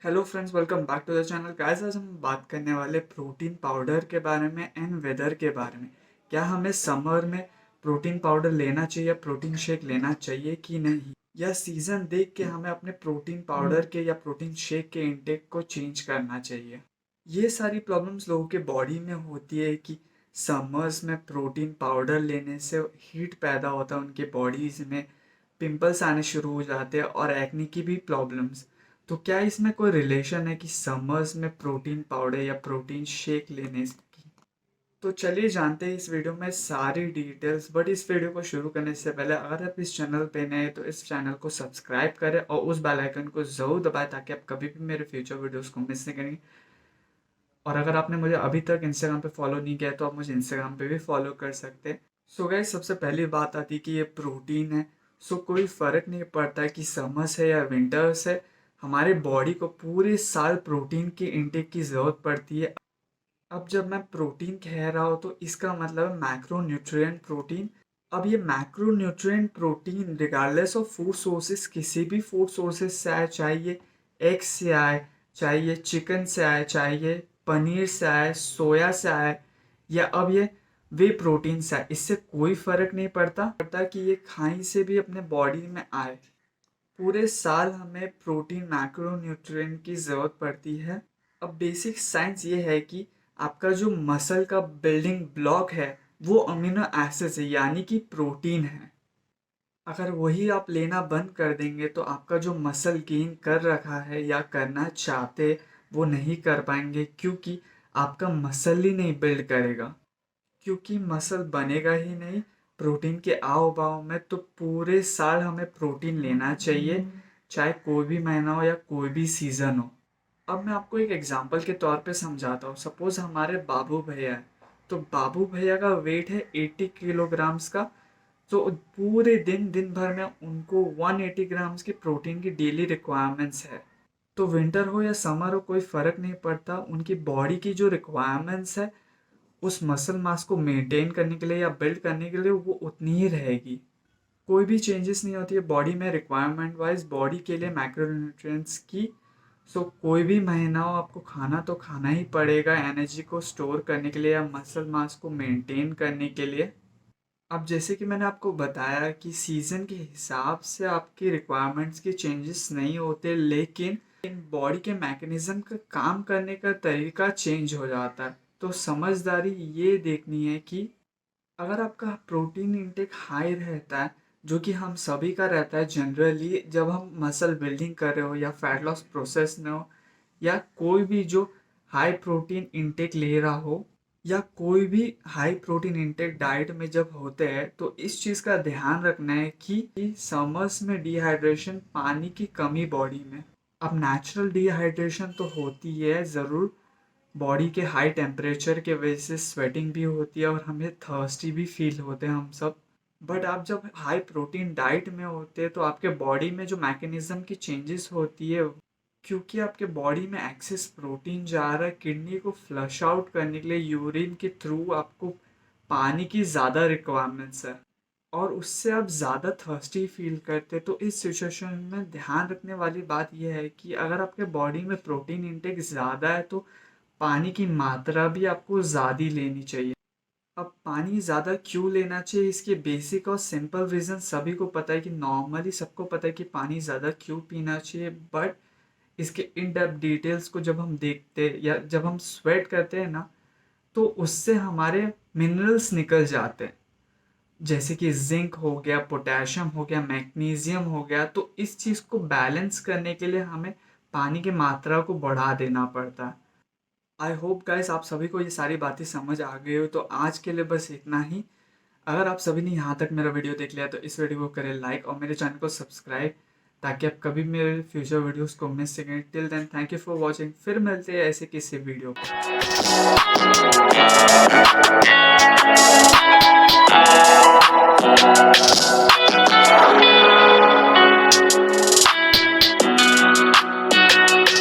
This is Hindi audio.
Hello friends, welcome back to the channel. Guys, आज हम बात करने वाले प्रोटीन पाउडर के बारे में एंड वेदर के बारे में। क्या हमें समर में प्रोटीन पाउडर लेना चाहिए, प्रोटीन शेक लेना चाहिए कि नहीं, या सीजन देख के हमें अपने प्रोटीन पाउडर के या प्रोटीन शेक के इंटेक को चेंज करना चाहिए। ये सारी प्रॉब्लम्स लोगों के बॉडी में होती है कि समर्स में प्रोटीन पाउडर लेने से हीट पैदा होता है उनके बॉडीज में, पिंपल्स आने शुरू हो जाते हैं और एक्ने की भी प्रॉब्लम्स। तो क्या इसमें कोई रिलेशन है कि समर्स में प्रोटीन पाउडर या प्रोटीन शेक लेने की? तो चलिए जानते हैं इस वीडियो में सारी डिटेल्स। बट इस वीडियो को शुरू करने से पहले अगर आप इस चैनल पे नए हैं तो इस चैनल को सब्सक्राइब करें और उस बेल आइकन को ज़रूर दबाएं ताकि आप कभी भी मेरे फ्यूचर वीडियोस को मिस नहीं करेंगे। और अगर आपने मुझे अभी तक इंस्टाग्राम पे फॉलो नहीं किया है तो आप मुझे इंस्टाग्राम पे भी फॉलो कर सकते हैं। सो गाइस, सबसे पहली बात आती है कि ये प्रोटीन है। सो कोई फ़र्क नहीं पड़ता कि समर्स है या विंटर्स है, हमारे बॉडी को पूरे साल प्रोटीन की इंटेक की ज़रूरत पड़ती है। अब जब मैं प्रोटीन कह रहा हूँ तो इसका मतलब है मैक्रो न्यूट्रिएंट प्रोटीन। अब ये macro nutrient protein regardless of food sources, किसी भी फूड सोर्सेस से आए, चाहिए एग से आए, चाहिए चिकन से आए, चाहिए पनीर से आए, सोया से आए, या अब ये वे प्रोटीन से आए, इससे कोई फ़र्क नहीं पड़ता कि ये खाई से भी अपने बॉडी में आए। पूरे साल हमें प्रोटीन मैक्रो न्यूट्रिएंट की ज़रूरत पड़ती है। अब बेसिक साइंस ये है कि आपका जो मसल का बिल्डिंग ब्लॉक है वो अमीनो एसिड्स है, यानी कि प्रोटीन है। अगर वही आप लेना बंद कर देंगे तो आपका जो मसल गेन कर रखा है या करना चाहते वो नहीं कर पाएंगे, क्योंकि आपका मसल ही नहीं बिल्ड करेगा, क्योंकि मसल बनेगा ही नहीं प्रोटीन के आओ बाव में। तो पूरे साल हमें प्रोटीन लेना चाहिए, चाहे कोई भी महीना हो या कोई भी सीज़न हो। अब मैं आपको एक एग्जांपल के तौर पे समझाता हूँ। सपोज हमारे बाबू भैया है, तो बाबू भैया का वेट है 80 किलोग्राम्स का। तो पूरे दिन भर में उनको 180 ग्राम्स की प्रोटीन की डेली रिक्वायरमेंट्स है। तो विंटर हो या समर हो कोई फ़र्क नहीं पड़ता, उनकी बॉडी की जो रिक्वायरमेंट्स है उस मसल मास को मेंटेन करने के लिए या बिल्ड करने के लिए वो उतनी ही रहेगी। कोई भी चेंजेस नहीं होती है बॉडी में रिक्वायरमेंट वाइज बॉडी के लिए मैक्रोन्यूट्रिएंट्स की। सो कोई भी महीना हो आपको खाना तो खाना ही पड़ेगा एनर्जी को स्टोर करने के लिए या मसल मास को मेंटेन करने के लिए। अब जैसे कि मैंने आपको बताया कि सीज़न के हिसाब से आपकी रिक्वायरमेंट्स के चेंजेस नहीं होते, लेकिन बॉडी के मैकेनिज्म का काम करने का तरीका चेंज हो जाता है। तो समझदारी ये देखनी है कि अगर आपका प्रोटीन इंटेक हाई रहता है, जो कि हम सभी का रहता है जनरली, जब हम मसल बिल्डिंग कर रहे हो या फैट लॉस प्रोसेस में हो, या कोई भी जो हाई प्रोटीन इंटेक ले रहा हो, या कोई भी हाई प्रोटीन इंटेक डाइट में जब होते हैं, तो इस चीज़ का ध्यान रखना है कि समर्स में डिहाइड्रेशन, पानी की कमी बॉडी में। अब नेचुरल डिहाइड्रेशन तो होती है ज़रूर, बॉडी के हाई टेम्परेचर के वजह से स्वेटिंग भी होती है और हमें थर्स्टी भी फील होते हैं हम सब। बट आप जब हाई प्रोटीन डाइट में होते हैं तो आपके बॉडी में जो मैकेनिज्म की चेंजेस होती है, क्योंकि आपके बॉडी में एक्सेस प्रोटीन जा रहा है किडनी को फ्लश आउट करने के लिए, यूरिन के थ्रू आपको पानी की ज़्यादा रिक्वायरमेंट्स है और उससे आप ज़्यादा थर्स्टी फील करते। तो इस सिचुएशन में ध्यान रखने वाली बात यह है कि अगर आपके बॉडी में प्रोटीन इंटेक ज़्यादा है तो पानी की मात्रा भी आपको ज़्यादा लेनी चाहिए। अब पानी ज़्यादा क्यों लेना चाहिए, इसके बेसिक और सिंपल रीज़न सभी को पता है कि नॉर्मली सबको पता है कि पानी ज़्यादा क्यों पीना चाहिए। बट इसके इन डेप्थ डिटेल्स को जब हम देखते हैं या जब हम स्वेट करते हैं ना, तो उससे हमारे मिनरल्स निकल जाते हैं, जैसे कि जिंक हो गया, पोटेशियम हो गया, मैग्नीशियम हो गया। तो इस चीज़ को बैलेंस करने के लिए हमें पानी की मात्रा को बढ़ा देना पड़ता है। आई होप गाइस आप सभी को ये सारी बातें समझ आ गई हो। तो आज के लिए बस इतना ही। अगर आप सभी ने यहाँ तक मेरा वीडियो देख लिया तो इस वीडियो को करें लाइक और मेरे चैनल को सब्सक्राइब, ताकि आप कभी मेरे फ्यूचर वीडियोस को मिस सकें। Till then thank you for watching. फिर मिलते हैं ऐसे किसी वीडियो पर।